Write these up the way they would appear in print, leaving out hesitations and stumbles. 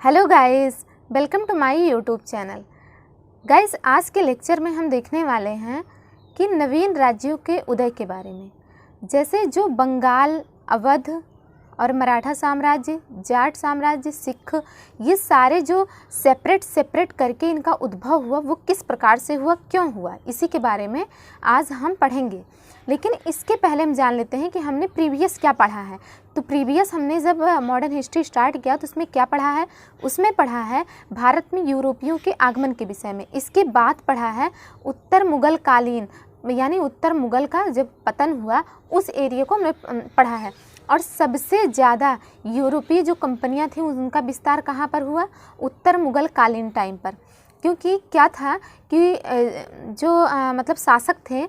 Hello guys, welcome to my YouTube channel. Guys, आज के lecture में हम देखने वाले हैं कि नवीन राज्यों के उदय के बारे में। जैसे जो बंगाल, अवध और मराठा साम्राज्य, जाट साम्राज्य, सिख, ये सारे जो सेपरेट करके इनका उद्भव हुआ, वो किस प्रकार से हुआ, क्यों हुआ, इसी के बारे में आज हम पढ़ेंगे। लेकिन इसके पहले हम जान लेते हैं कि हमने प्रीवियस क्या पढ़ा है। तो प्रीवियस हमने जब मॉडर्न हिस्ट्री स्टार्ट किया तो उसमें क्या पढ़ा है? उसमें पढ़ा है भारत में यूरोपियों के आगमन के विषय में। इसके बाद पढ़ा है उत्तर मुगल कालीन, यानी उत्तर मुगल का जब पतन हुआ उस एरिया को हमने पढ़ा है। और सबसे ज़्यादा यूरोपीय जो कंपनियां थीं उनका विस्तार कहाँ पर हुआ? उत्तर मुगल कालीन टाइम पर। क्योंकि क्या था कि जो मतलब शासक थे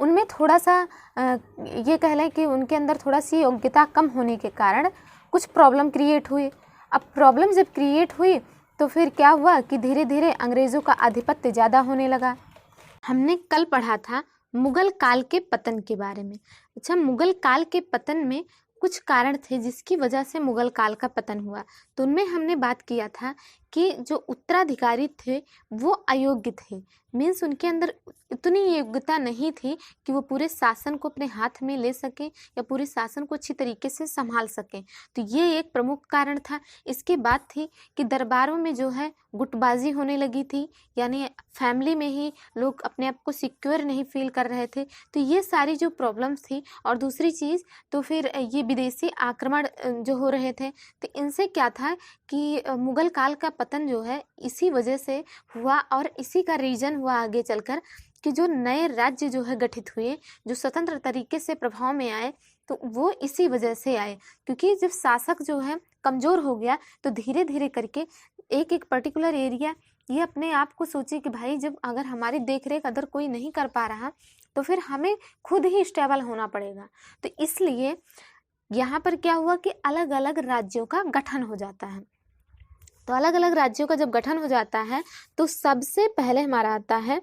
उनमें थोड़ा सा ये कह लें कि उनके अंदर थोड़ा सी योग्यता कम होने के कारण कुछ प्रॉब्लम क्रिएट हुई। अब प्रॉब्लम जब क्रिएट हुई तो फिर क्या हुआ कि धीरे धीरे अंग्रेज़ों का आधिपत्य ज़्यादा होने लगा। हमने कल पढ़ा था मुगल काल के पतन के बारे में। अच्छा, मुगल काल के पतन में कुछ कारण थे जिसकी वजह से मुगल काल का पतन हुआ। तो उनमें हमने बात किया था कि जो उत्तराधिकारी थे वो अयोग्य थे, मीन्स उनके अंदर इतनी योग्यता नहीं थी कि वो पूरे शासन को अपने हाथ में ले सकें या पूरे शासन को अच्छी तरीके से संभाल सकें। तो ये एक प्रमुख कारण था। इसके बाद थी कि दरबारों में जो है गुटबाजी होने लगी थी, यानी फैमिली में ही लोग अपने आप को सिक्योर नहीं फील कर रहे थे। तो ये सारी जो प्रॉब्लम्स थी, और दूसरी चीज़ तो फिर ये विदेशी आक्रमण जो हो रहे थे, तो इनसे क्या था कि मुगल काल का पतन जो है इसी वजह से हुआ। और इसी का रीज़न हुआ आगे चलकर कि जो नए राज्य जो है गठित हुए, जो स्वतंत्र तरीके से प्रभाव में आए, तो वो इसी वजह से आए। क्योंकि जब शासक जो है कमज़ोर हो गया तो धीरे धीरे करके एक एक पर्टिकुलर एरिया ये अपने आप को सोचे कि भाई जब अगर हमारी देख रेख अगर कोई नहीं कर पा रहा तो फिर हमें खुद ही स्टेबल होना पड़ेगा। तो इसलिए यहाँ पर क्या हुआ कि अलग अलग राज्यों का गठन हो जाता है। तो अलग अलग राज्यों का जब गठन हो जाता है तो सबसे पहले हमारा आता है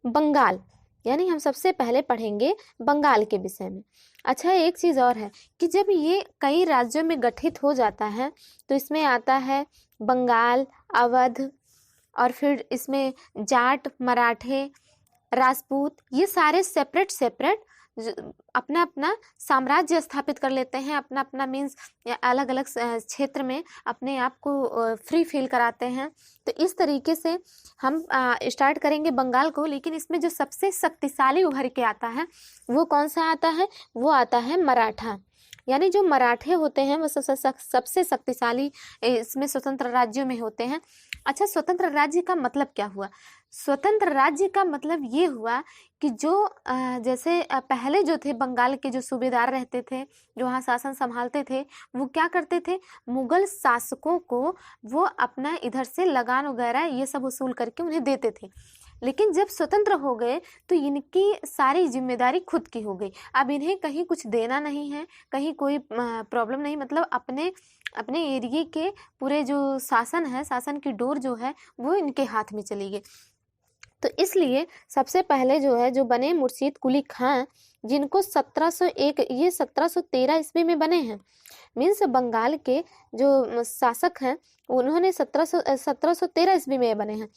बंगाल, यानी हम सबसे पहले पढ़ेंगे बंगाल के विषय में। अच्छा, एक चीज़ और है कि जब ये कई राज्यों में गठित हो जाता है तो इसमें आता है बंगाल, अवध, और फिर इसमें जाट, मराठे, राजपूत, ये सारे सेपरेट अपना अपना साम्राज्य स्थापित कर लेते हैं, अपना अपना मीन्स अलग अलग क्षेत्र में अपने आप को फ्री फील कराते हैं। तो इस तरीके से हम स्टार्ट करेंगे बंगाल को। लेकिन इसमें जो सबसे शक्तिशाली उभर के आता है वो कौन सा आता है? वो आता है मराठा, यानी जो मराठे होते हैं वो सबसे शक्तिशाली इसमें स्वतंत्र राज्यों में होते हैं। अच्छा, स्वतंत्र राज्य का मतलब क्या हुआ? स्वतंत्र राज्य का मतलब ये हुआ कि जो जैसे पहले जो थे बंगाल के जो सूबेदार रहते थे, जो वहाँ शासन संभालते थे, वो क्या करते थे, मुगल शासकों को वो अपना इधर से लगान वगैरह ये सब वसूल करके उन्हें देते थे। लेकिन जब स्वतंत्र हो गए तो इनकी सारी जिम्मेदारी खुद की हो गई। अब इन्हें कहीं कुछ देना नहीं है, कहीं कोई प्रॉब्लम नहीं, मतलब अपने अपने एरिए के पूरे जो शासन है, शासन की डोर जो है वो इनके हाथ में चली गई। तो इसलिए सबसे पहले जो है जो बने मुर्शीद कुली खां, जिनको 1701 ये 1713 ईस्वी में बने हैं। मीन्स बंगाल के जो शासक हैं उन्होंने 1713 ईस्वी में बने हैं।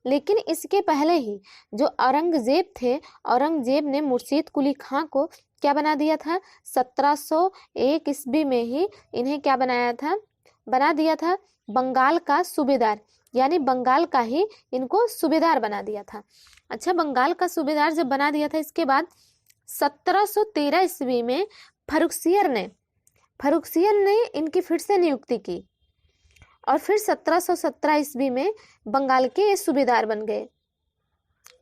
लेकिन इसके पहले ही जो औरंगजेब थे, औरंगजेब ने मुर्शीद कुली खां को क्या बना दिया था? 1701 ईस्वी में ही इन्हें क्या बना दिया था बंगाल का सूबेदार, यानी बंगाल का ही इनको सूबेदार बना दिया था। अच्छा, बंगाल का सूबेदार जब बना दिया था, इसके बाद 1713 ईस्वी में फर्रुखसियर ने इनकी फिर से नियुक्ति की, और फिर 1717 ईस्वी में बंगाल के ये सूबेदार बन गए,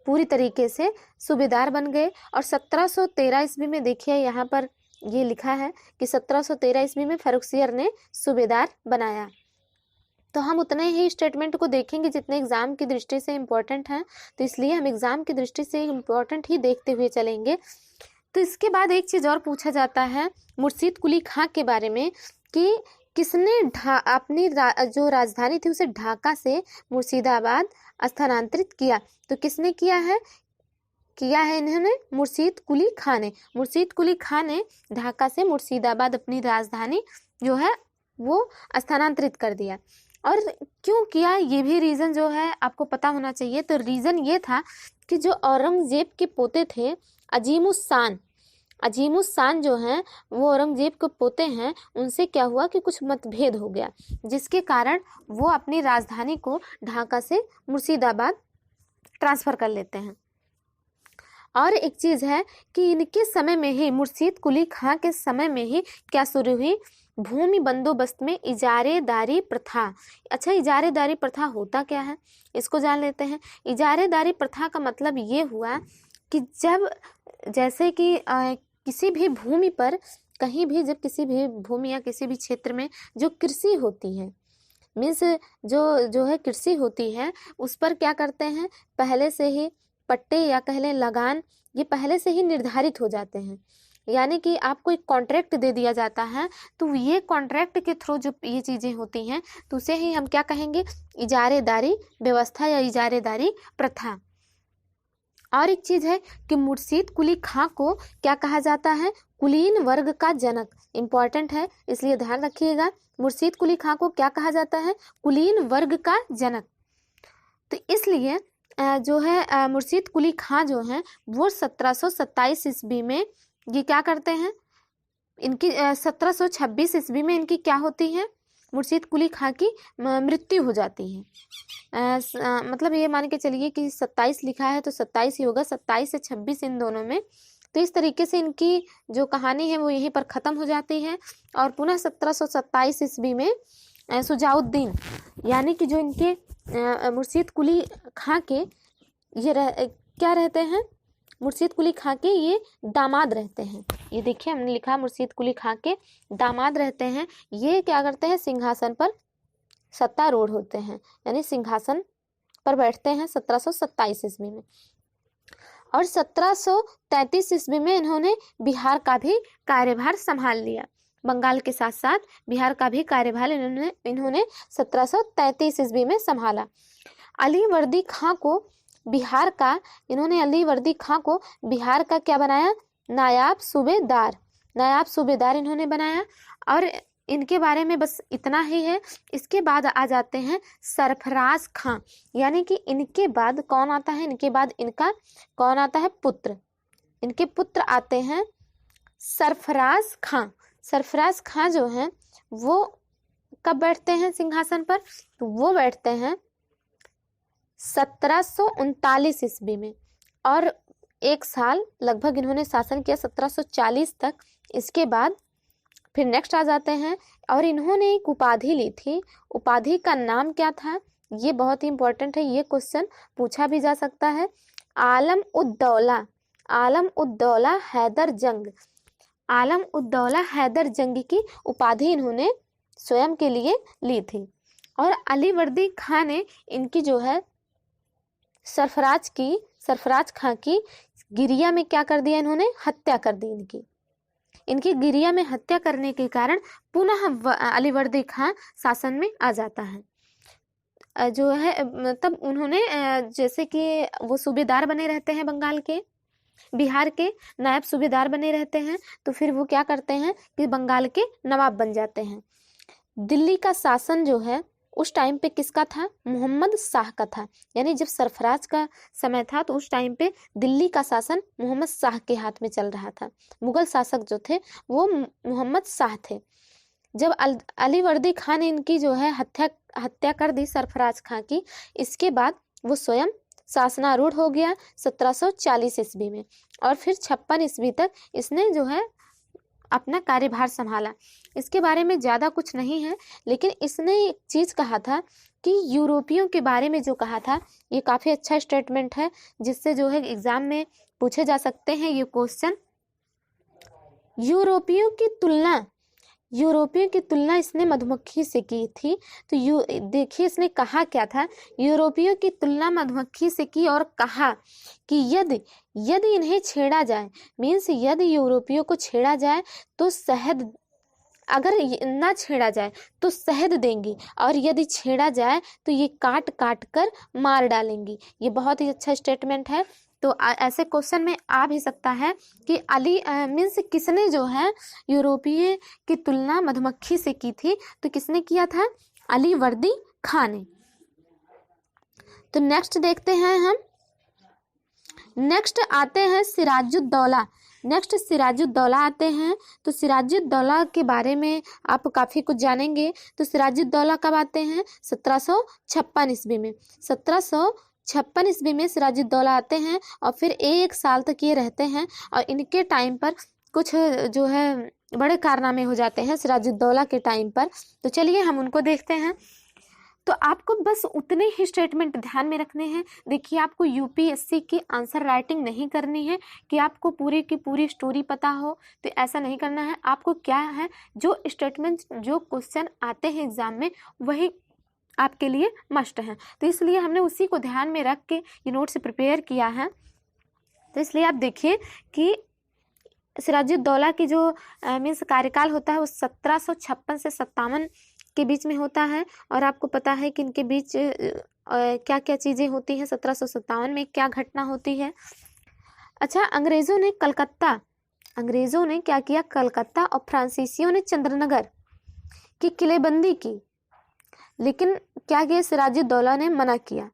पूरी तरीके से सूबेदार बन गए। और 1713 ईस्वी में देखिए यहाँ पर ये लिखा है कि 1713 ईस्वी में फर्रुखसियर ने सूबेदार बनाया। तो हम उतने ही स्टेटमेंट को देखेंगे जितने एग्जाम की दृष्टि से इम्पोर्टेंट हैं, तो इसलिए हम एग्जाम की दृष्टि से इम्पोर्टेंट ही देखते हुए चलेंगे। तो इसके बाद एक चीज़ और पूछा जाता है मुर्शीद कुली खां के बारे में कि किसने अपनी जो राजधानी थी उसे ढाका से मुर्शिदाबाद स्थानांतरित किया। तो किसने किया है इन्होंने? मुर्शीद कुली खां ने ढाका से मुर्शिदाबाद अपनी राजधानी जो है वो स्थानांतरित कर दिया। और क्यों किया ये भी रीज़न जो है आपको पता होना चाहिए। तो रीज़न ये था कि जो औरंगज़ेब के पोते थे अजीमुस्सान जो हैं वो औरंगज़ेब के पोते हैं, उनसे क्या हुआ कि कुछ मतभेद हो गया, जिसके कारण वो अपनी राजधानी को ढाका से मुर्शिदाबाद ट्रांसफ़र कर लेते हैं। और एक चीज़ है कि इनके समय में ही, मुर्शीद कुली खां के समय में ही क्या शुरू हुई, भूमि बंदोबस्त में इजारेदारी प्रथा। अच्छा, इजारेदारी प्रथा होता क्या है इसको जान लेते हैं। इजारेदारी प्रथा का मतलब ये हुआ कि जब जैसे कि किसी भी भूमि पर कहीं भी, जब किसी भी भूमि या किसी भी क्षेत्र में जो कृषि होती है, मीन्स जो है कृषि होती है, उस पर क्या करते हैं, पहले से ही पट्टे या कह लें लगान, ये पहले से ही निर्धारित हो जाते हैं। यानी कि आपको एक कॉन्ट्रैक्ट दे दिया जाता है, तो ये कॉन्ट्रैक्ट के थ्रू जो ये चीज़ें होती हैं तो उसे ही हम क्या कहेंगे, इजारेदारी व्यवस्था या इजारेदारी प्रथा। और एक चीज़ है कि मुर्शीद कुली खां को क्या कहा जाता है, कुलीन वर्ग का जनक। इम्पॉर्टेंट है, इसलिए ध्यान रखिएगा। मुर्शीद कुली खां को क्या कहा जाता है, कुलीन वर्ग का जनक। तो इसलिए जो है मुर्शीद कुली खां जो हैं वो 1727 ईस्वी में ये क्या करते हैं, इनकी 1726 ईस्वी में इनकी क्या होती है, मुर्शीद कुली खां की मृत्यु हो जाती है। मतलब ये मान के चलिए कि 27 लिखा है तो 27 ही होगा, 27 से 26 इन दोनों में। तो इस तरीके से इनकी जो कहानी है वो यहीं पर ख़त्म हो जाती है। और पुनः 1727 ईस्वी में सुजाउद्दीन, यानी कि जो इनके मुर्शीद कुली खां के ये क्या रहते हैं, मुर्शीद कुली खां के ये दामाद रहते हैं। ये देखिए हमने लिखा मुर्शीद कुली खां के दामाद रहते हैं। ये क्या करते हैं, सिंहासन पर सत्तारूढ़ होते हैं, यानी सिंहासन पर बैठते हैं 1727 ईस्वी में। और 1733 ईस्वी में इन्होंने बिहार का भी कार्यभार संभाल लिया। बंगाल के साथ साथ बिहार का भी कार्यभार इन्होंने 1733 ईस्वी में संभाला। अलीवर्दी खां को बिहार का क्या बनाया, नायाब सूबेदार इन्होंने बनाया। और इनके बारे में बस इतना ही है। इसके बाद आ जाते हैं सरफराज खां, यानी कि इनके बाद कौन आता है, इनके बाद इनका कौन आता है, पुत्र। इनके पुत्र आते हैं सरफराज खां। सरफराज खां जो हैं वो कब बैठते हैं सिंहासन पर, तो वो बैठते हैं 1739 ईस्वी में। और एक साल लगभग इन्होंने शासन किया 1740 तक। इसके बाद फिर नेक्स्ट आ जाते हैं और इन्होंने एक उपाधि ली थी। उपाधि का नाम क्या था, ये बहुत ही इंपॉर्टेंट है, ये क्वेश्चन पूछा भी जा सकता है। आलम उद्दौला हैदर जंग की उपाधि इन्होंने स्वयं के लिए ली थी। और अलीवर्दी खां ने इनकी जो है सरफराज खां की गिरिया में क्या कर दिया, इन्होंने हत्या कर दी। इनकी गिरिया में हत्या करने के कारण पुनः अलीवर्दी खां शासन में आ जाता है। जो है तब उन्होंने जैसे कि वो सूबेदार बने रहते हैं, बंगाल के, बिहार के नायब सूबेदार बने रहते हैं, तो फिर वो क्या करते हैं कि बंगाल के नवाब बन जाते हैं। दिल्ली का शासन जो है उस टाइम पे किसका था, मोहम्मद शाह का था। यानी जब सरफराज का समय था तो उस टाइम पे दिल्ली का शासन मोहम्मद शाह के हाथ में चल रहा था। मुगल शासक जो थे वो मोहम्मद शाह थे। जब अलीवर्दी खां ने इनकी जो है हत्या कर दी सरफराज खां की, इसके बाद वो स्वयं शासनारूढ़ हो गया 1740 ईस्वी में। और फिर 56 ईस्वी तक इसने जो है अपना कार्यभार संभाला। इसके बारे में ज़्यादा कुछ नहीं है, लेकिन इसने एक चीज़ कहा था कि यूरोपियों के बारे में जो कहा था, ये काफ़ी अच्छा स्टेटमेंट है जिससे जो है एग्ज़ाम में पूछे जा सकते हैं ये क्वेश्चन। यूरोपियों की तुलना इसने मधुमक्खी से की थी। तो देखिए इसने कहा क्या था, यूरोपियों की तुलना मधुमक्खी से की और कहा कि यदि इन्हें छेड़ा जाए, मीन्स यदि यूरोपियों को छेड़ा जाए तो शहद, अगर ना छेड़ा जाए तो शहद देंगी, और यदि छेड़ा जाए तो ये काट काट कर मार डालेंगी। ये बहुत ही अच्छा स्टेटमेंट है। तो ऐसे क्वेश्चन में आ भी सकता है कि मीन्स किसने जो है यूरोपीय की तुलना मधुमक्खी से की थी, तो किसने किया था, अलीवर्दी खाने। तो नेक्स्ट देखते हैं हम, नेक्स्ट आते हैं सिराजुद्दौला। नेक्स्ट सिराजुद्दौला आते हैं। तो सिराजुद्दौला के बारे में आप काफ़ी कुछ जानेंगे। तो सिराजुद्दौला कब आते हैं? 1756 ईस्वी में। 1756 ईस्वी में सिराजुद्दौला आते हैं और फिर 1 साल तक ये रहते हैं और इनके टाइम पर कुछ जो है बड़े कारनामे हो जाते हैं सिराजुद्दौला के टाइम पर। तो चलिए हम उनको देखते हैं। तो आपको बस उतने ही स्टेटमेंट ध्यान में रखने हैं। देखिए, आपको यूपीएससी की आंसर राइटिंग नहीं करनी है कि आपको पूरी की पूरी स्टोरी पता हो, तो ऐसा नहीं करना है। आपको क्या है, जो स्टेटमेंट जो क्वेश्चन आते हैं एग्जाम में वही आपके लिए मस्ट हैं। तो इसलिए हमने उसी को ध्यान में रख के ये नोट्स प्रिपेयर किया है। तो इसलिए आप देखिए कि सिराजुद्दौला की जो मीन्स कार्यकाल होता है वो 1756 से 57 के बीच में होता है। और आपको पता है कि इनके बीच क्या क्या चीज़ें होती हैं, 1757 में क्या घटना होती है। अच्छा, अंग्रेज़ों ने क्या किया, कलकत्ता और फ्रांसीसियों ने चंद्रनगर की किलेबंदी की, लेकिन क्या किया, सिराजुद्दौला ने मना किया।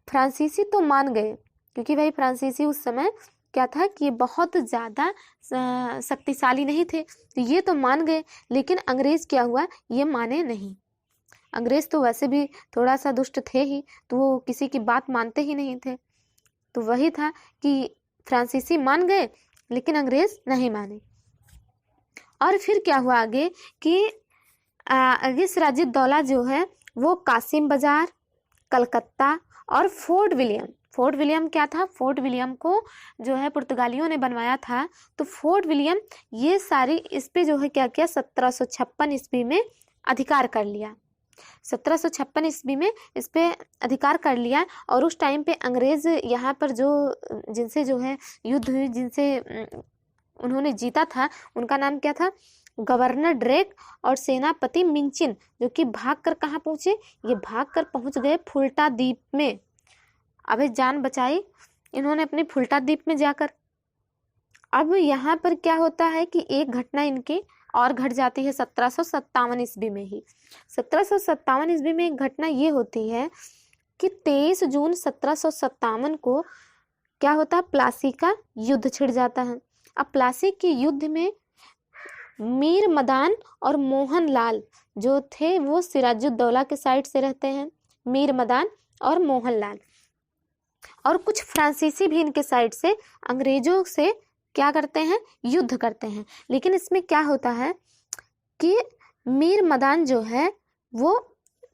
फ्रांसीसी तो मान गए क्योंकि भाई फ्रांसीसी उस समय क्या था कि ये बहुत ज़्यादा शक्तिशाली नहीं थे, तो ये तो मान गए, लेकिन अंग्रेज़ क्या हुआ, ये माने नहीं। अंग्रेज़ तो वैसे भी थोड़ा सा दुष्ट थे ही, तो वो किसी की बात मानते ही नहीं थे। तो वही था कि फ्रांसीसी मान गए लेकिन अंग्रेज़ नहीं माने। और फिर क्या हुआ आगे कि आगे सिराजुद्दौला जो है वो कासिम बाजार, कलकत्ता और फोर्ट विलियम क्या था, फोर्ट विलियम को जो है पुर्तगालियों ने बनवाया था। तो फोर्ट विलियम ये सारी इस पे जो है क्या किया, 1756 ईस्वी में अधिकार कर लिया। 1756 ईस्वी में इस पे अधिकार कर लिया। और उस टाइम पे अंग्रेज़ यहाँ पर जो जिनसे जो है युद्ध हुई, जिनसे उन्होंने जीता था, उनका नाम क्या था, गवर्नर ड्रेक और सेनापति मिंचिन, जो कि भागकर कहाँ पहुँचे, ये भागकर पहुँच गए फुल्टा द्वीप में। अबे जान बचाई इन्होंने अपनी फुल्टा द्वीप में जाकर। अब यहाँ पर क्या होता है कि एक घटना इनकी और घट जाती है 1757 ईस्वी में ही। 1757 ईस्वी में एक घटना ये होती है कि 23 जून 1757 को क्या होता है, प्लासी का युद्ध छिड़ जाता है। अब प्लासी के युद्ध में मीर मदान और मोहन लाल जो थे वो सिराजुद्दौला के साइड से रहते हैं, मीर मदान और मोहन लाल। और कुछ फ्रांसीसी भी इनके साइड से अंग्रेजों से क्या करते हैं, युद्ध करते हैं। लेकिन इसमें क्या होता है कि मीर मदान जो है वो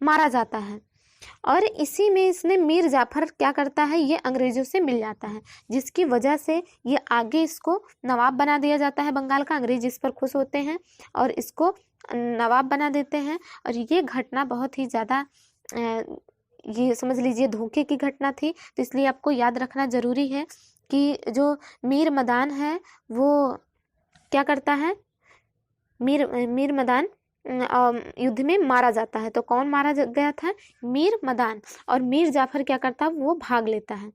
मारा जाता है और इसी में इसने मीर जाफर क्या करता है, ये अंग्रेजों से मिल जाता है, जिसकी वजह से ये आगे इसको नवाब बना दिया जाता है बंगाल का। अंग्रेज इस पर खुश होते हैं और इसको नवाब बना देते हैं। और ये घटना बहुत ही ज़्यादा ये समझ लीजिए धोखे की घटना थी। तो इसलिए आपको याद रखना ज़रूरी है कि जो मीर मदान है वो क्या करता है, मीर मदान युद्ध में मारा जाता है। तो कौन मारा गया था, मीर मदान। और मीर जाफर क्या करता है, वो भाग लेता है।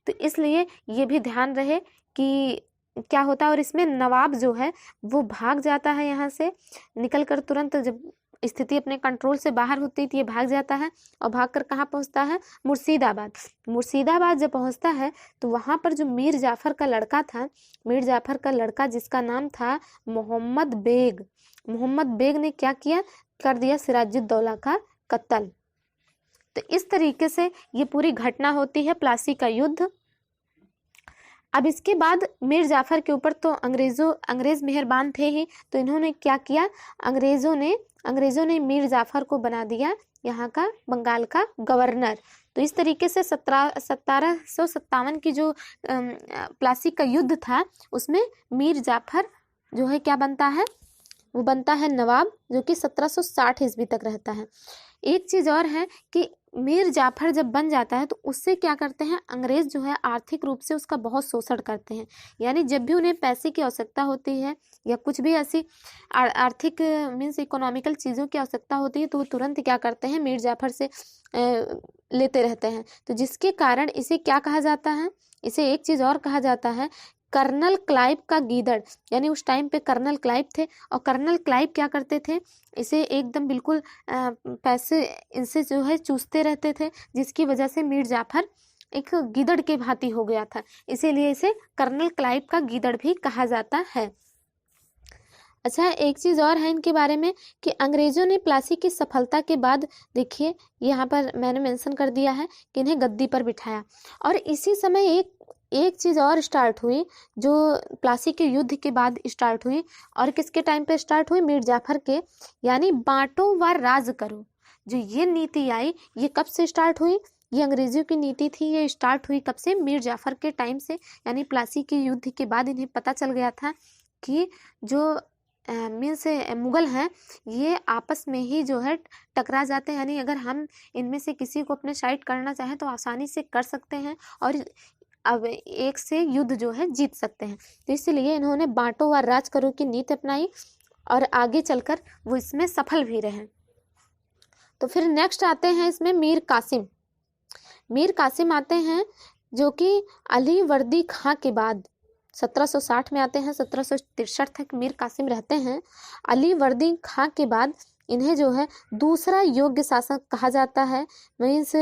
तो इसलिए ये भी ध्यान रहे कि क्या होता है। और इसमें नवाब जो है वो भाग जाता है यहाँ से निकल कर, तुरंत जब स्थिति अपने कंट्रोल से बाहर होती थी ये भाग जाता है और भागकर कहाँ पहुँचता है, मुर्शिदाबाद जब पहुँचता है तो वहाँ पर जो मीर जाफर का लड़का था, मीर जाफर का लड़का जिसका नाम था मोहम्मद बेग ने क्या किया, कर दिया सिराजुद्दौला का कत्ल। तो इस तरीके से ये पूरी घटना होती है प्लासी का युद्ध। अब इसके बाद मीर जाफर के ऊपर तो अंग्रेज़ मेहरबान थे ही, तो इन्होंने क्या किया, अंग्रेज़ों ने मीर जाफर को बना दिया यहाँ का बंगाल का गवर्नर। तो इस तरीके से 1757 की जो प्लासी का युद्ध था उसमें मीर जाफर जो है क्या बनता है, वो बनता है नवाब, जो कि 1760 ईस्वी तक रहता है। एक चीज़ और है कि मीर जाफर जब बन जाता है तो उससे क्या करते हैं, अंग्रेज़ जो है आर्थिक रूप से उसका बहुत शोषण करते हैं। यानी जब भी उन्हें पैसे की आवश्यकता होती है या कुछ भी ऐसी आर्थिक मीन्स इकोनॉमिकल चीज़ों की आवश्यकता होती है तो वो तुरंत क्या करते हैं, मीर जाफर से लेते रहते हैं। तो जिसके कारण इसे क्या कहा जाता है, इसे एक चीज़ और कहा जाता है कर्नल क्लाइव का गीदड़, यानी उस टाइम पे कर्नल क्लाइव थे और कर्नल क्लाइव क्या करते थे, इसे एकदम बिल्कुल पैसे इनसे जो है चूसते रहते थे, जिसकी वजह से मीर जाफर एक गीदड़ के भांति हो गया था, इसीलिए इसे कर्नल क्लाइव का गीदड़ भी कहा जाता है। अच्छा, एक चीज़ और है इनके बारे में कि अंग्रेज़ों ने प्लासी की सफलता के बाद, देखिए यहाँ पर मैंने मेंशन कर दिया है कि इन्हें गद्दी पर बिठाया, और इसी समय एक चीज़ और स्टार्ट हुई जो प्लासी के युद्ध के बाद स्टार्ट हुई, और किसके टाइम पे स्टार्ट हुई, मीर जाफर के, यानी बांटो व राज करो। जो ये नीति आई, ये कब से स्टार्ट हुई, ये अंग्रेज़ों की नीति थी, ये स्टार्ट हुई कब से, मीर जाफर के टाइम से, यानी प्लासी के युद्ध के बाद इन्हें पता चल गया था कि जो मीन्स मुग़ल हैं ये आपस में ही जो है टकरा जाते हैं, यानी अगर हम इनमें से किसी को अपने साइड करना चाहें तो आसानी से कर सकते हैं और अब एक से युद्ध जो है जीत सकते हैं। तो इसलिए इन्होंने बांटो व राज करो की नीति अपनाई और आगे चलकर वो इसमें सफल भी रहे। तो फिर नेक्स्ट आते हैं इसमें मीर कासिम। मीर कासिम आते हैं जो कि अली वर्दी खां के बाद 1760 में आते हैं, 1763 तक मीर कासिम रहते हैं। अली वर्दी खां के बाद इन्हें जो है दूसरा योग्य शासक कहा जाता है। मीन्स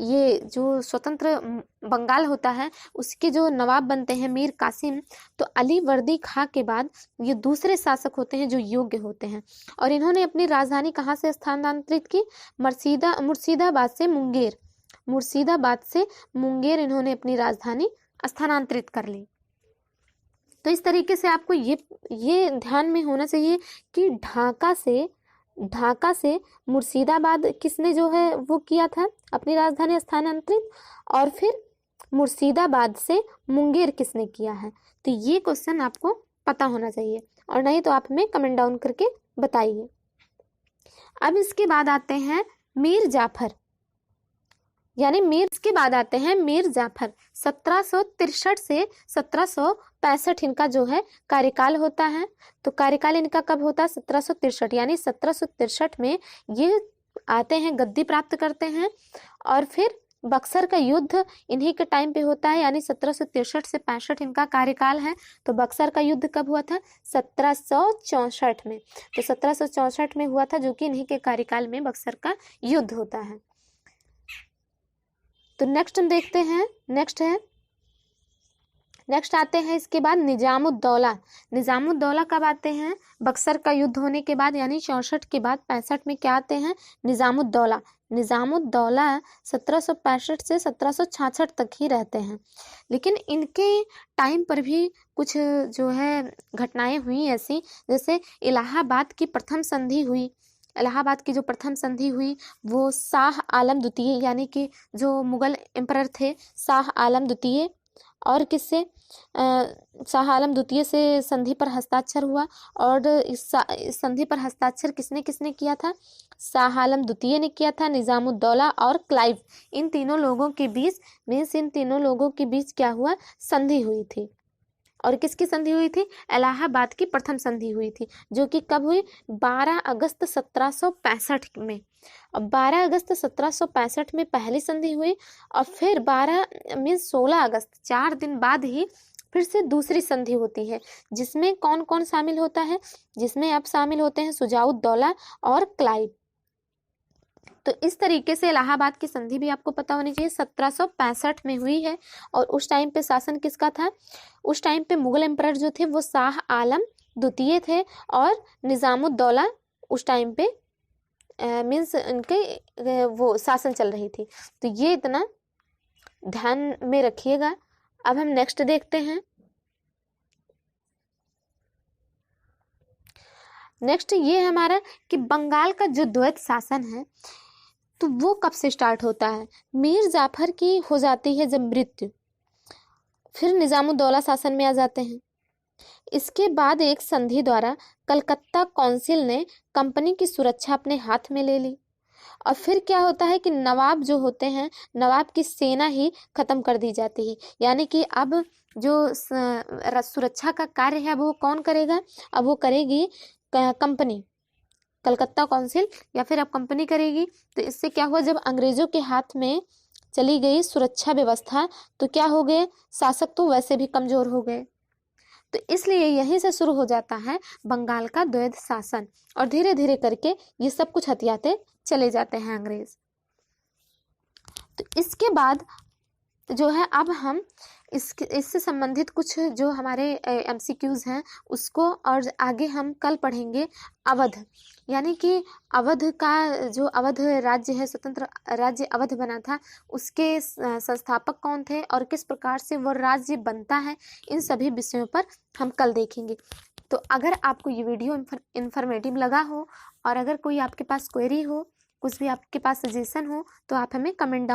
ये जो स्वतंत्र बंगाल होता है उसके जो नवाब बनते हैं मीर कासिम, तो अली वर्दी खां के बाद ये दूसरे शासक होते हैं जो योग्य होते हैं। और इन्होंने अपनी राजधानी कहाँ से स्थानांतरित की, मुर्शिदाबाद से मुंगेर इन्होंने अपनी राजधानी स्थानांतरित कर ली। तो इस तरीके से आपको ये ध्यान में होना चाहिए कि ढाका से मुर्शिदाबाद किसने जो है वो किया था अपनी राजधानी स्थानांतरित, और फिर मुर्शिदाबाद से मुंगेर किसने किया है। तो ये क्वेश्चन आपको पता होना चाहिए, और नहीं तो आप हमें कमेंट डाउन करके बताइए। अब इसके बाद आते हैं मीर जाफर, यानी के बाद आते हैं मीर जाफर। 1763 से 1765 इनका जो है कार्यकाल होता है। तो कार्यकाल इनका कब होता है, 1763, यानी 1763 में ये आते हैं, गद्दी प्राप्त करते हैं, और फिर बक्सर का युद्ध इन्हीं के टाइम पे होता है, यानी 1763 से 65 इनका कार्यकाल है। तो बक्सर का युद्ध कब हुआ था, 1764 में। तो 1764 में हुआ था, जो कि इन्हीं के कार्यकाल में बक्सर का युद्ध होता है। तो नेक्स्ट हम देखते हैं, नेक्स्ट आते हैं इसके बाद निजामुद्दौला कब आते हैं, बक्सर का युद्ध होने के बाद, यानी 64 के बाद 65 में क्या आते हैं, निजामुद्दौला 1765 से 1766 तक ही रहते हैं। लेकिन इनके टाइम पर भी कुछ जो है घटनाएं हुई ऐसी, जैसे इलाहाबाद की जो प्रथम संधि हुई वो शाह आलम द्वितीय, यानी कि जो मुगल एम्परर थे शाह आलम द्वितीय, और किससे, शाह आलम द्वितीय से संधि पर हस्ताक्षर हुआ। और इस संधि पर हस्ताक्षर किसने किया था, शाह आलम द्वितीय ने किया था, निजामुद्दौला और क्लाइव, इन तीनों लोगों के बीच क्या हुआ, संधि हुई थी। और किसकी संधि हुई थी, इलाहाबाद की प्रथम संधि हुई थी, जो कि कब हुई, 12 अगस्त 1765 में। अब 12 अगस्त 1765 में पहली संधि हुई, और फिर 16 अगस्त 4 दिन बाद ही फिर से दूसरी संधि होती है, जिसमें कौन कौन शामिल होता है, जिसमें अब शामिल होते हैं शुजाउद्दौला और क्लाइव। तो इस तरीके से इलाहाबाद की संधि भी आपको पता होनी चाहिए, 1765 में हुई है। और उस टाइम पे शासन किसका था, उस टाइम पे मुगल एम्परर जो थे वो शाह आलम द्वितीय थे, और निजामुद्दौला उस टाइम पे मीन्स इनके वो शासन चल रही थी। तो ये इतना ध्यान में रखिएगा। अब हम नेक्स्ट देखते हैं। नेक्स्ट ये हमारा कि बंगाल का जो द्वैत शासन है तो वो कब से स्टार्ट होता है, मीर जाफर की हो जाती है जब मृत्यु, फिर निजामुद्दौला शासन में आ जाते हैं। इसके बाद एक संधि द्वारा कलकत्ता काउंसिल ने कंपनी की सुरक्षा अपने हाथ में ले ली, और फिर क्या होता है कि नवाब जो होते हैं, नवाब की सेना ही खत्म कर दी जाती है, यानी कि अब जो सुरक्षा का कार्य है वो कौन करेगा, अब वो करेगी कंपनी, कलकत्ता काउंसिल या फिर अब कंपनी करेगी। तो इससे क्या हुआ, जब अंग्रेजों के हाथ में चली गई सुरक्षा व्यवस्था तो क्या हो गए, शासक तो वैसे भी कमजोर हो गए। तो इसलिए यहीं से शुरू हो जाता है बंगाल का द्वैध शासन, और धीरे धीरे करके ये सब कुछ हथियाते चले जाते हैं अंग्रेज। तो इसके बाद जो है अब हम इससे संबंधित कुछ जो हमारे MCQs हैं उसको और आगे हम कल पढ़ेंगे। अवध, यानी कि अवध का जो अवध राज्य है, स्वतंत्र राज्य अवध बना था, उसके संस्थापक कौन थे और किस प्रकार से वो राज्य बनता है, इन सभी विषयों पर हम कल देखेंगे। तो अगर आपको ये वीडियो इन्फॉर्मेटिव लगा हो और अगर कोई आपके पास क्वेरी हो, कुछ भी आपके पास सजेशन हो, तो आप हमें कमेंट